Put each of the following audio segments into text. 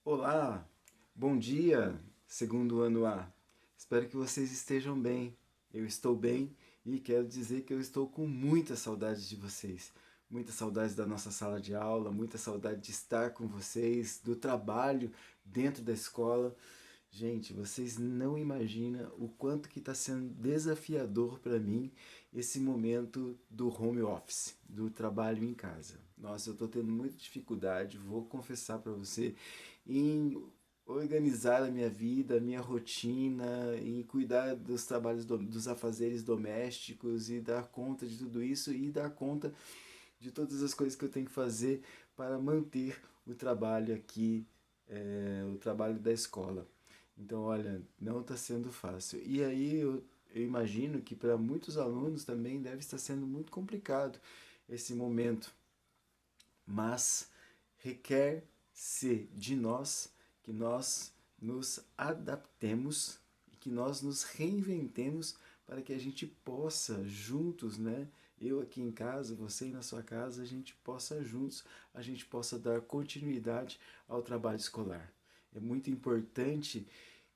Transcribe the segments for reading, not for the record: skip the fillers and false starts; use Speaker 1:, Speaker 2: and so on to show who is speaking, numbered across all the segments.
Speaker 1: Olá, bom dia, segundo ano A. Espero que vocês estejam bem. Eu estou bem e quero dizer que eu estou com muita saudade de vocês. Muita saudade da nossa sala de aula, muita saudade de estar com vocês, do trabalho dentro da escola. Gente, vocês não imaginam o quanto que está sendo desafiador para mim esse momento do home office, do trabalho em casa. Nossa, eu estou tendo muita dificuldade, vou confessar para você, em organizar a minha vida, a minha rotina, em cuidar dos trabalhos, dos afazeres domésticos e dar conta de tudo isso e dar conta de todas as coisas que eu tenho que fazer para manter o trabalho aqui, o trabalho da escola. Então, olha, não está sendo fácil. E aí eu imagino que para muitos alunos também deve estar sendo muito complicado esse momento, mas requer-se de nós que nós nos adaptemos e que nós nos reinventemos para que a gente possa juntos, né? Eu aqui em casa, você aí na sua casa, a gente possa juntos, a gente possa dar continuidade ao trabalho escolar. É muito importante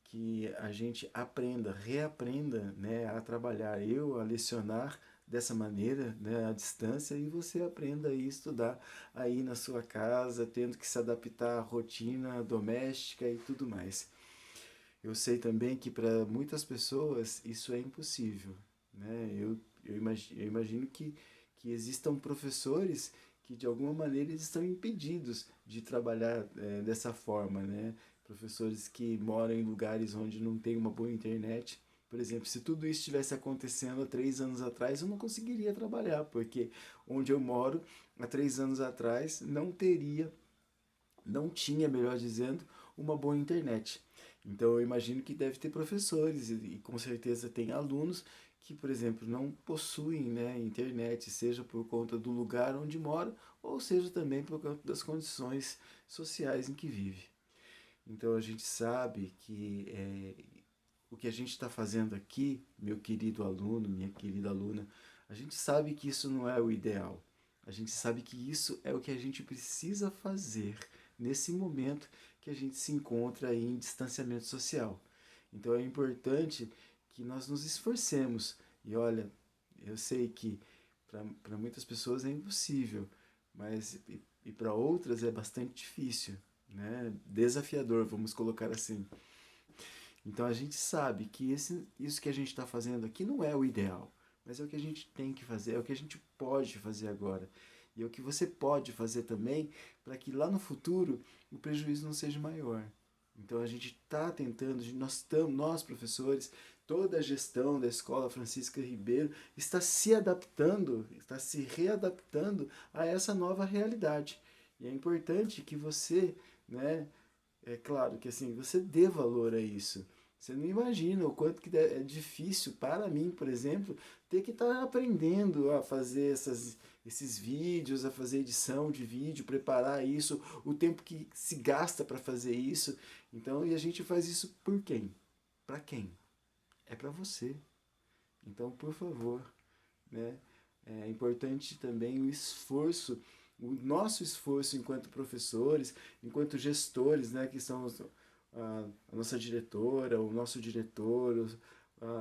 Speaker 1: que a gente aprenda, reaprenda, né, a trabalhar, eu a lecionar dessa maneira, né, à distância, e você aprenda a estudar aí na sua casa, tendo que se adaptar à rotina doméstica e tudo mais. Eu sei também que para muitas pessoas isso é impossível, né? Eu imagino que existam professores que de alguma maneira eles estão impedidos de trabalhar dessa forma, né? Professores que moram em lugares onde não tem uma boa internet. Por exemplo, se tudo isso estivesse acontecendo há 3 anos atrás, eu não conseguiria trabalhar, porque onde eu moro, há 3 anos atrás, não tinha, melhor dizendo, uma boa internet. Então eu imagino que deve ter professores e com certeza tem alunos que, por exemplo, não possuem, né, internet, seja por conta do lugar onde mora ou seja também por conta das condições sociais em que vive. Então a gente sabe que o que a gente está fazendo aqui, meu querido aluno, minha querida aluna, a gente sabe que isso não é o ideal. A gente sabe que isso é o que a gente precisa fazer nesse momento que a gente se encontra aí em distanciamento social. Então é importante que nós nos esforcemos. E olha, eu sei que para muitas pessoas é impossível, mas e para outras é bastante difícil, né? Desafiador, vamos colocar assim. Então a gente sabe que isso que a gente está fazendo aqui não é o ideal, mas é o que a gente tem que fazer, é o que a gente pode fazer agora. E é o que você pode fazer também para que lá no futuro o prejuízo não seja maior. Então a gente está tentando, nós professores, toda a gestão da Escola Francisca Ribeiro está se adaptando, está se readaptando a essa nova realidade. E é importante que você, né, é claro que assim, você dê valor a isso. Você não imagina o quanto que é difícil para mim, por exemplo, ter que estar aprendendo a fazer esses vídeos, a fazer edição de vídeo, preparar isso, o tempo que se gasta para fazer isso. Então, e a gente faz isso por quem? Para quem? É para você. Então, por favor, né? É importante também o esforço, o nosso esforço enquanto professores, enquanto gestores, né, que são a nossa diretora, o nosso diretor,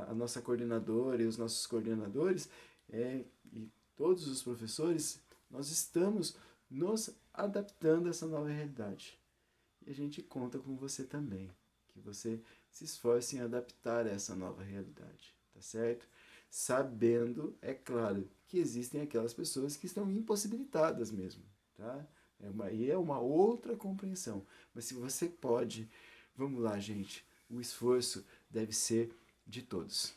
Speaker 1: a nossa coordenadora e os nossos coordenadores, e todos os professores, nós estamos nos adaptando a essa nova realidade. E a gente conta com você também, que você se esforce em adaptar a essa nova realidade, tá certo? Sabendo, é claro, que existem aquelas pessoas que estão impossibilitadas mesmo, tá? E é uma outra compreensão. Mas se você pode, vamos lá, gente, o esforço deve ser de todos.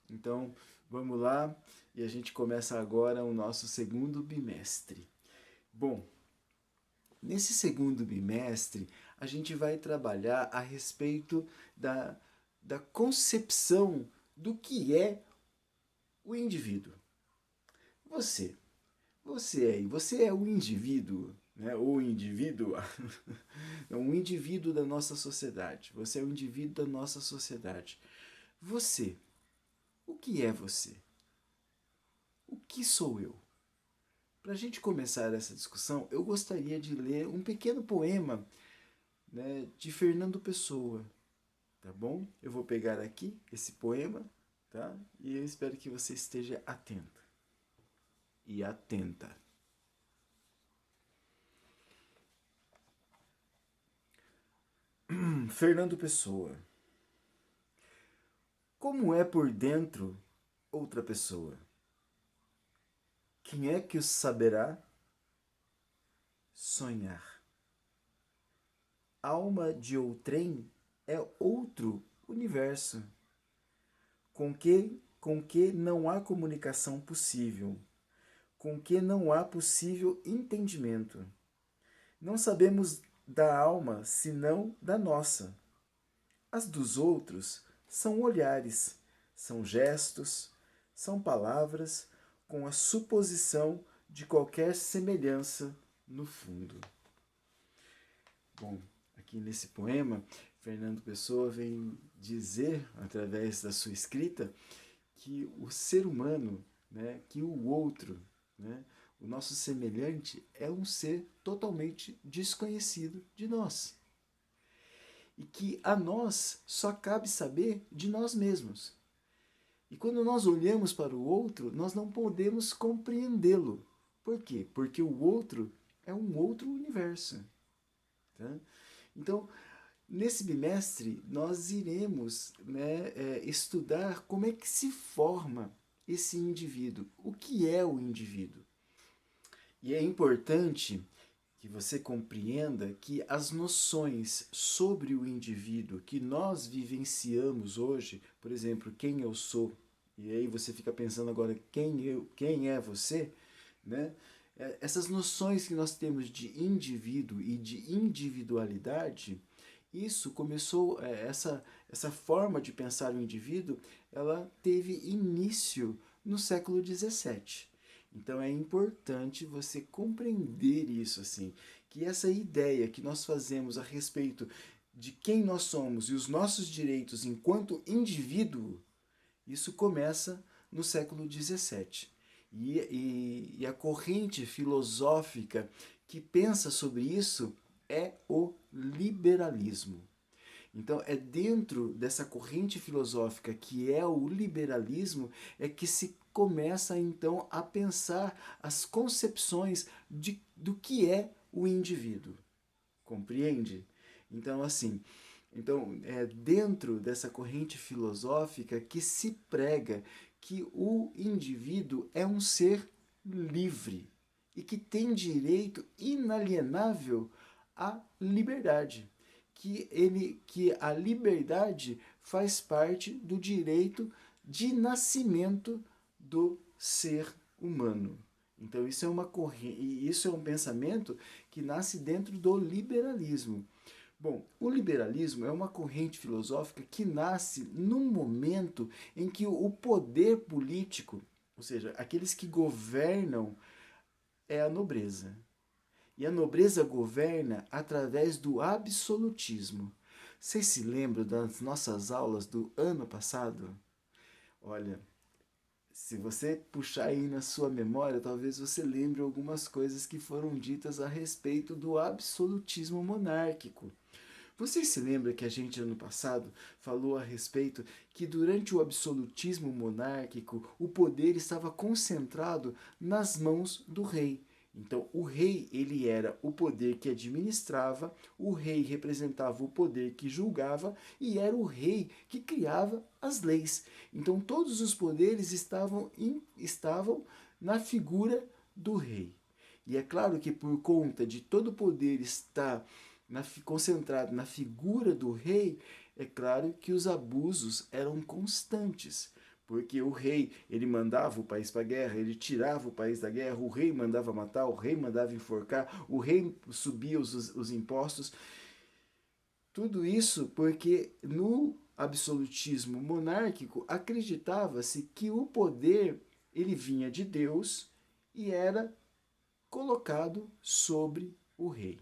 Speaker 1: Então, vamos lá e a gente começa agora o nosso segundo bimestre. Bom, nesse segundo bimestre, a gente vai trabalhar a respeito da concepção do que é o indivíduo. Você, você é o indivíduo, né? O indivíduo, é um indivíduo da nossa sociedade. Você é um indivíduo da nossa sociedade. Você, o que é você? O que sou eu? Para a gente começar essa discussão, eu gostaria de ler um pequeno poema né, de Fernando Pessoa, tá bom? Eu vou pegar aqui esse poema, tá? E eu espero que você esteja atento e atenta. Fernando Pessoa. Como é por dentro outra pessoa? Quem é que o saberá sonhar? Alma de outrem é outro universo, com que não há comunicação possível, com que não há possível entendimento. Não sabemos da alma senão da nossa. As dos outros são olhares, são gestos, são palavras com a suposição de qualquer semelhança no fundo. Bom, aqui nesse poema, Fernando Pessoa vem dizer, através da sua escrita, que o ser humano, né, que o outro, né, o nosso semelhante, é um ser totalmente desconhecido de nós. E que a nós só cabe saber de nós mesmos. E quando nós olhamos para o outro, nós não podemos compreendê-lo. Por quê? Porque o outro é um outro universo. Tá? Então, nesse bimestre, nós iremos, né, estudar como é que se forma esse indivíduo. O que é o indivíduo? E é importante que você compreenda que as noções sobre o indivíduo que nós vivenciamos hoje, por exemplo, quem eu sou, e aí você fica pensando agora quem é você, né? Essas noções que nós temos de indivíduo e de individualidade, isso começou, essa forma de pensar o indivíduo, ela teve início no século XVII. Então é importante você compreender isso, assim, que essa ideia que nós fazemos a respeito de quem nós somos e os nossos direitos enquanto indivíduo, isso começa no século XVII. E a corrente filosófica que pensa sobre isso é o liberalismo. Então, é dentro dessa corrente filosófica que é o liberalismo é que se começa então a pensar as concepções do que é o indivíduo. Compreende? Então, assim, é dentro dessa corrente filosófica que se prega que o indivíduo é um ser livre e que tem direito inalienável à liberdade, que a liberdade faz parte do direito de nascimento do ser humano. Então isso é isso é um pensamento que nasce dentro do liberalismo. Bom, o liberalismo é uma corrente filosófica que nasce num momento em que o poder político, ou seja, aqueles que governam, é a nobreza. E a nobreza governa através do absolutismo. Vocês se lembram das nossas aulas do ano passado? Olha, se você puxar aí na sua memória, talvez você lembre algumas coisas que foram ditas a respeito do absolutismo monárquico. Vocês se lembram que a gente ano passado falou a respeito que durante o absolutismo monárquico o poder estava concentrado nas mãos do rei. Então, o rei, ele era o poder que administrava, o rei representava o poder que julgava e era o rei que criava as leis. Então, todos os poderes estavam na figura do rei. E é claro que por conta de todo o poder estar concentrado na figura do rei, é claro que os abusos eram constantes. Porque o rei, ele mandava o país para a guerra, ele tirava o país da guerra, o rei mandava matar, o rei mandava enforcar, o rei subia os impostos. Tudo isso porque no absolutismo monárquico acreditava-se que o poder ele vinha de Deus e era colocado sobre o rei.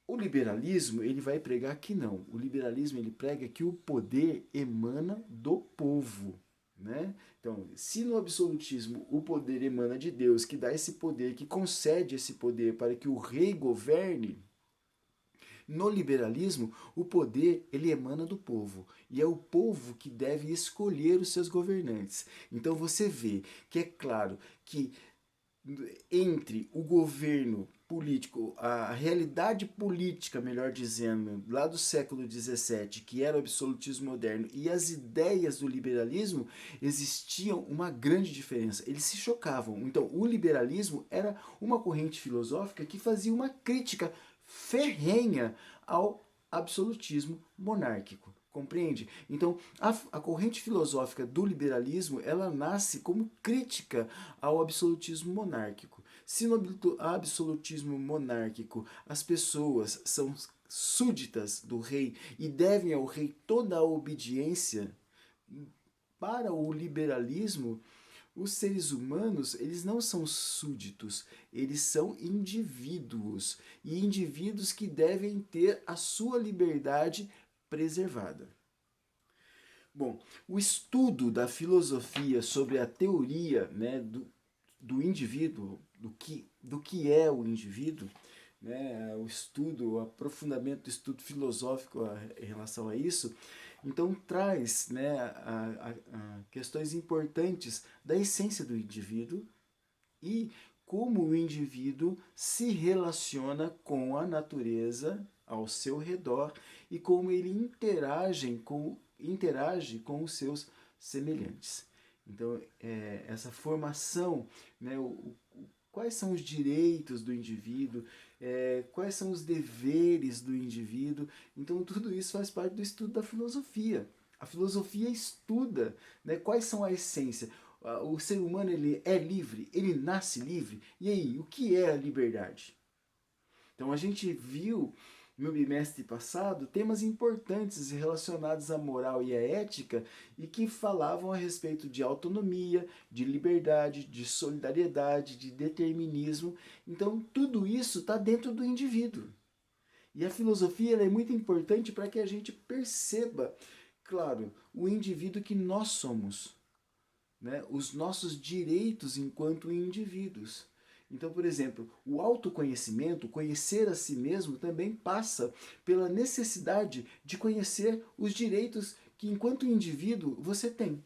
Speaker 1: O liberalismo, ele vai pregar que não. O liberalismo, ele prega que o poder emana do povo, né? Então, se no absolutismo o poder emana de Deus, que dá esse poder, que concede esse poder para que o rei governe, No liberalismo, o poder ele emana do povo e é o povo que deve escolher os seus governantes. Então você vê que é claro que entre o governo político, a realidade política, melhor dizendo, lá do século XVII, que era o absolutismo moderno, e as ideias do liberalismo, existiam uma grande diferença. Eles se chocavam. Então, o liberalismo era uma corrente filosófica que fazia uma crítica ferrenha ao absolutismo monárquico. Compreende? Então, a corrente filosófica do liberalismo, ela nasce como crítica ao absolutismo monárquico. Se no absolutismo monárquico as pessoas são súditas do rei e devem ao rei toda a obediência, para o liberalismo, os seres humanos, eles não são súditos, eles são indivíduos, e indivíduos que devem ter a sua liberdade preservada. Bom, o estudo da filosofia sobre a teoria, né, do indivíduo, do que é o indivíduo, né, o estudo, o aprofundamento do estudo filosófico em relação a isso, então traz, né, a questões importantes da essência do indivíduo e como o indivíduo se relaciona com a natureza ao seu redor e como ele interage com os seus semelhantes. Então, essa formação, né, quais são os direitos do indivíduo, quais são os deveres do indivíduo. Então, tudo isso faz parte do estudo da filosofia. A filosofia estuda, né, quais são a essência. O ser humano ele é livre, ele nasce livre. E aí, o que é a liberdade? Então, a gente viu no bimestre passado temas importantes relacionados à moral e à ética e que falavam a respeito de autonomia, de liberdade, de solidariedade, de determinismo. Então, tudo isso está dentro do indivíduo. E a filosofia ela é muito importante para que a gente perceba, claro, o indivíduo que nós somos, né? Os nossos direitos enquanto indivíduos. Então, por exemplo, o autoconhecimento, conhecer a si mesmo, também passa pela necessidade de conhecer os direitos que, enquanto indivíduo, você tem.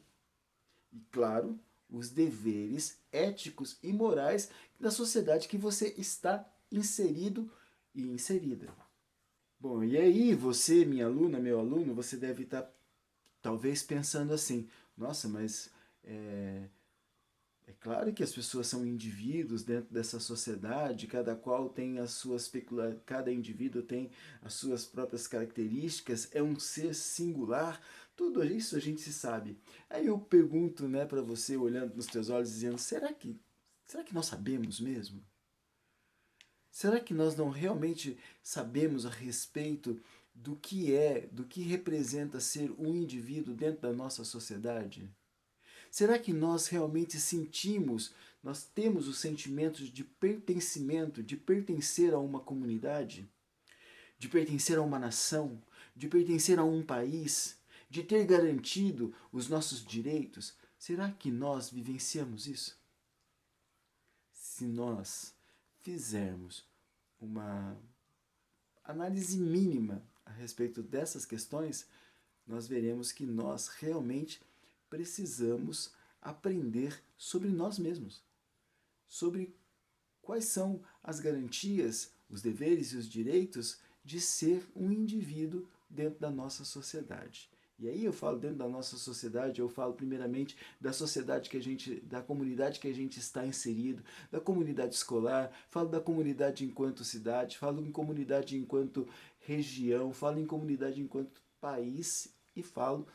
Speaker 1: E, claro, os deveres éticos e morais da sociedade que você está inserido e inserida. Bom, e aí você, minha aluna, meu aluno, você deve estar talvez pensando assim, nossa, mas é claro que as pessoas são indivíduos dentro dessa sociedade, cada qual tem as suas cada indivíduo tem as suas próprias características, é um ser singular, tudo isso a gente sabe. Aí eu pergunto, né, para você, olhando nos teus olhos, dizendo, será que nós sabemos mesmo? Será que nós não realmente sabemos a respeito do que representa ser um indivíduo dentro da nossa sociedade? Será que nós realmente sentimos, nós temos os sentimentos de pertencimento, de pertencer a uma comunidade, de pertencer a uma nação, de pertencer a um país, de ter garantido os nossos direitos? Será que nós vivenciamos isso? Se nós fizermos uma análise mínima a respeito dessas questões, nós veremos que nós realmente precisamos aprender sobre nós mesmos, sobre quais são as garantias, os deveres e os direitos de ser um indivíduo dentro da nossa sociedade. E aí eu falo dentro da nossa sociedade, eu falo primeiramente da sociedade que a gente, da comunidade que a gente está inserido, da comunidade escolar, falo da comunidade enquanto cidade, falo em comunidade enquanto região, falo em comunidade enquanto país e falo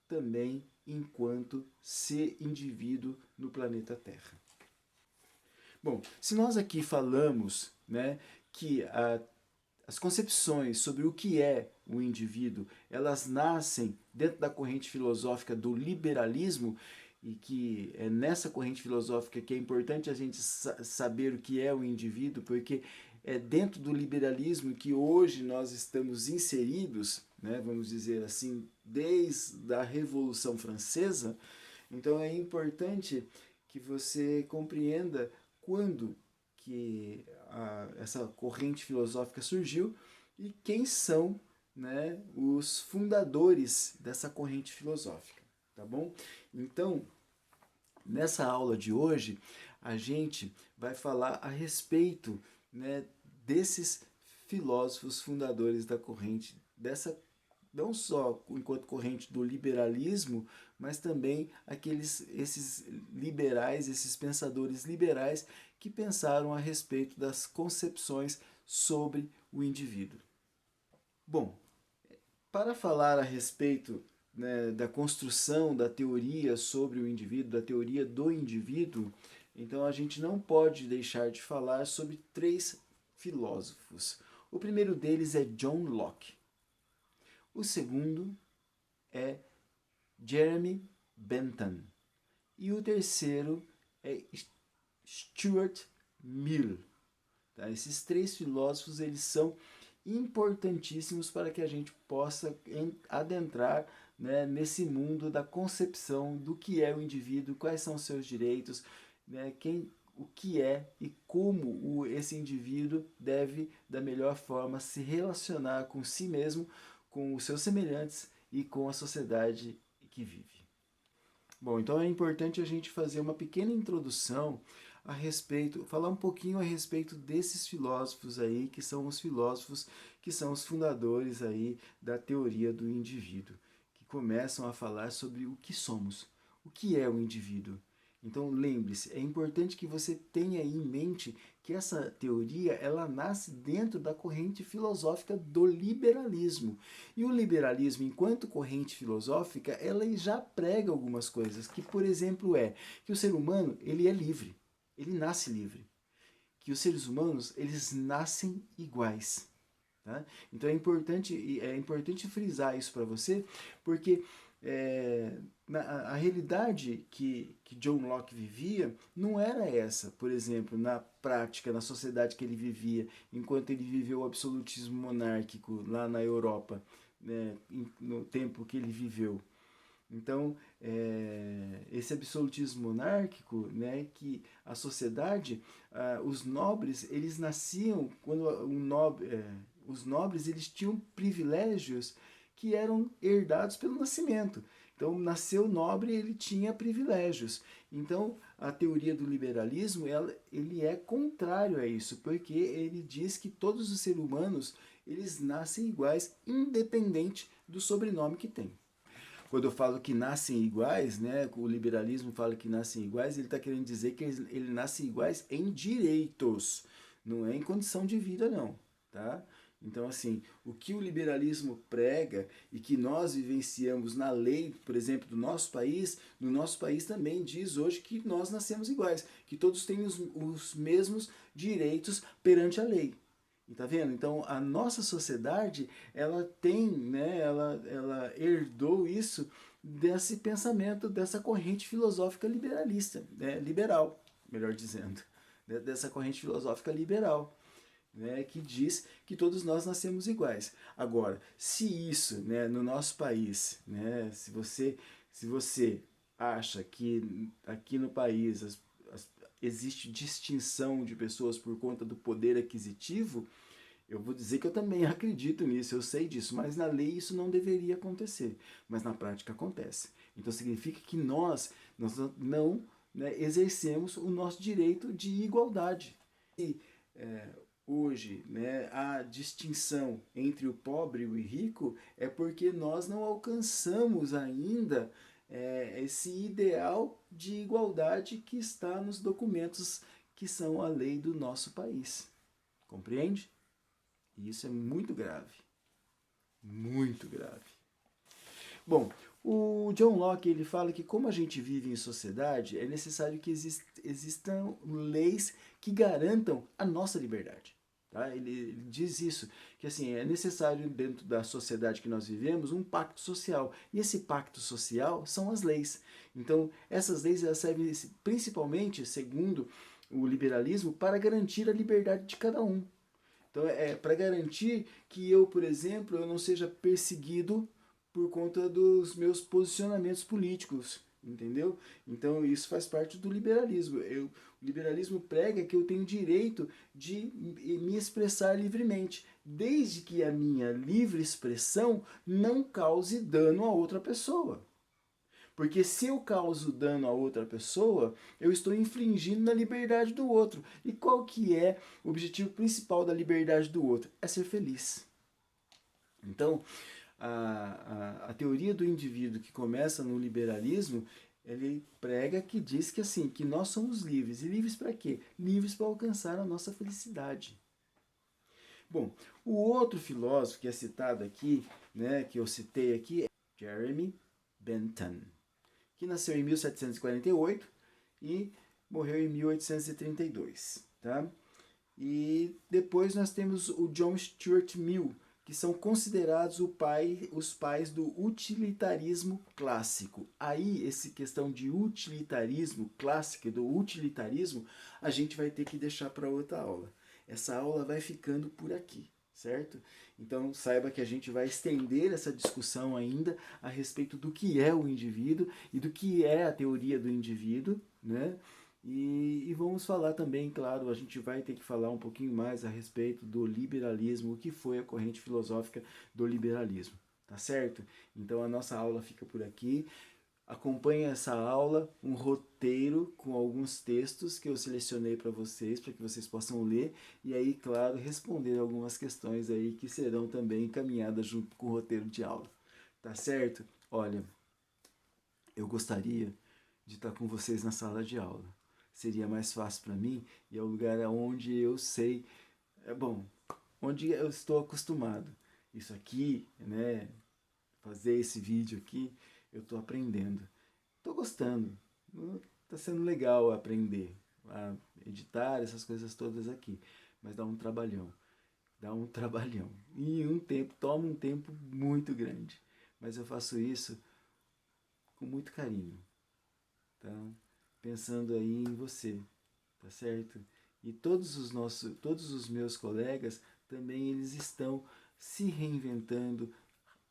Speaker 1: também enquanto ser indivíduo no planeta Terra. Bom, se nós aqui falamos, né, que as concepções sobre o que é o indivíduo, elas nascem dentro da corrente filosófica do liberalismo, e que é nessa corrente filosófica que é importante a gente saber o que é o indivíduo, porque é dentro do liberalismo que hoje nós estamos inseridos, né, vamos dizer assim, desde a Revolução Francesa. Então é importante que você compreenda quando que essa corrente filosófica surgiu e quem são, né, os fundadores dessa corrente filosófica, tá bom? Então, nessa aula de hoje, a gente vai falar a respeito, né, desses filósofos fundadores da corrente, dessa não só enquanto corrente do liberalismo, mas também esses liberais, esses pensadores liberais que pensaram a respeito das concepções sobre o indivíduo. Bom, para falar a respeito, né, da construção da teoria sobre o indivíduo, da teoria do indivíduo, então a gente não pode deixar de falar sobre três filósofos. O primeiro deles é John Locke. O segundo é Jeremy Bentham. E o terceiro é Stuart Mill. Tá? Esses três filósofos eles são importantíssimos para que a gente possa adentrar, né, nesse mundo da concepção do que é o indivíduo, quais são os seus direitos, né, o que é e como esse indivíduo deve, da melhor forma, se relacionar com si mesmo, com os seus semelhantes e com a sociedade que vive. Bom, então é importante a gente fazer uma pequena introdução a respeito, falar um pouquinho a respeito desses filósofos aí, que são os filósofos que são os fundadores aí da teoria do indivíduo, que começam a falar sobre o que somos, o que é o indivíduo. Então lembre-se, é importante que você tenha em mente que essa teoria ela nasce dentro da corrente filosófica do liberalismo. E o liberalismo, enquanto corrente filosófica, ela já prega algumas coisas, que por exemplo que o ser humano ele é livre, ele nasce livre, que os seres humanos eles nascem iguais. Tá? Então é importante frisar isso para você, porque a realidade que John Locke vivia não era essa. Por exemplo, na prática, na sociedade que ele vivia, enquanto ele viveu o absolutismo monárquico lá na Europa, né, no tempo que ele viveu. Então, esse absolutismo monárquico, né, que a sociedade, os nobres, eles nasciam, quando os nobres eles tinham privilégios que eram herdados pelo nascimento. Então, nasceu nobre, ele tinha privilégios. Então, a teoria do liberalismo, ele é contrário a isso, porque ele diz que todos os seres humanos, eles nascem iguais, independente do sobrenome que tem. Quando eu falo que nascem iguais, né, o liberalismo fala que nascem iguais, ele está querendo dizer que ele nasce iguais em direitos, não é em condição de vida, não, tá? Então, assim, o que o liberalismo prega e que nós vivenciamos na lei, por exemplo, do nosso país, no nosso país também diz hoje que nós nascemos iguais, que todos têm os mesmos direitos perante a lei. Tá vendo? Então a nossa sociedade ela tem, né, ela herdou isso desse pensamento, dessa corrente filosófica liberalista, né, liberal, melhor dizendo, né, dessa corrente filosófica liberal, né, que diz que todos nós nascemos iguais. Agora, se isso, né, no nosso país, né, se você acha que aqui no país existe distinção de pessoas por conta do poder aquisitivo, eu vou dizer que eu também acredito nisso, eu sei disso, mas na lei isso não deveria acontecer, mas na prática acontece. Então significa que nós não, né, exercemos o nosso direito de igualdade. E hoje, né, a distinção entre o pobre e o rico é porque nós não alcançamos ainda esse ideal de igualdade que está nos documentos que são a lei do nosso país. Compreende? E isso é muito grave. Muito grave. Bom, o John Locke ele fala que como a gente vive em sociedade, é necessário que existam leis que garantam a nossa liberdade. Tá? Ele diz isso, que assim, é necessário dentro da sociedade que nós vivemos um pacto social. E esse pacto social são as leis. Então, essas leis elas servem principalmente, segundo o liberalismo, para garantir a liberdade de cada um. Então é para garantir que eu, por exemplo, eu não seja perseguido por conta dos meus posicionamentos políticos, entendeu? Então isso faz parte do liberalismo. O liberalismo prega que eu tenho direito de me expressar livremente, desde que a minha livre expressão não cause dano a outra pessoa. Porque se eu causo dano a outra pessoa, eu estou infringindo na liberdade do outro. E qual que é o objetivo principal da liberdade do outro? É ser feliz. Então, a teoria do indivíduo que começa no liberalismo, ele prega que diz que assim, que nós somos livres. E livres para quê? Livres para alcançar a nossa felicidade. Bom, o outro filósofo que é citado aqui, né, que eu citei aqui, é Jeremy Bentham, que nasceu em 1748 e morreu em 1832, tá? E depois nós temos o John Stuart Mill, que são considerados os pais do utilitarismo clássico. Aí, essa questão de utilitarismo clássico e do utilitarismo, a gente vai ter que deixar para outra aula. Essa aula vai ficando por aqui, certo? Então saiba que a gente vai estender essa discussão ainda a respeito do que é o indivíduo e do que é a teoria do indivíduo, né? E vamos falar também, claro, a gente vai ter que falar um pouquinho mais a respeito do liberalismo, o que foi a corrente filosófica do liberalismo, tá certo? Então a nossa aula fica por aqui. Acompanhe essa aula, um roteiro com alguns textos que eu selecionei para que vocês possam ler e aí, claro, responder algumas questões aí que serão também encaminhadas junto com o roteiro de aula. Tá certo? Olha, eu gostaria de estar com vocês na sala de aula. Seria mais fácil para mim e é o lugar onde eu sei, onde eu estou acostumado. Isso aqui, né, fazer esse vídeo aqui, eu estou aprendendo. Estou gostando. Está sendo legal aprender a editar essas coisas todas aqui. Mas dá um trabalhão. Dá um trabalhão. E toma um tempo muito grande. Mas eu faço isso com muito carinho. Tá? Pensando aí em você. Tá certo? E todos os meus colegas também eles estão se reinventando,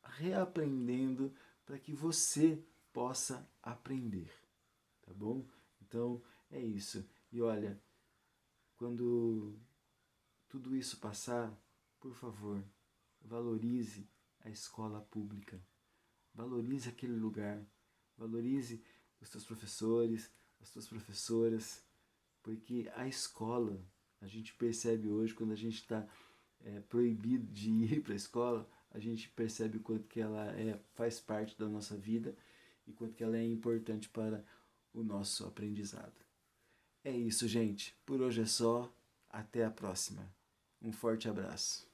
Speaker 1: reaprendendo para que você possa aprender, tá bom? Então é isso. E olha, quando tudo isso passar, por favor, valorize a escola pública. Valorize aquele lugar. Valorize os teus professores, as tuas professoras, porque a escola, a gente percebe hoje quando a gente está proibido de ir para a escola, a gente percebe o quanto que ela faz parte da nossa vida e quanto que ela é importante para o nosso aprendizado. É isso, gente. Por hoje é só. Até a próxima. Um forte abraço.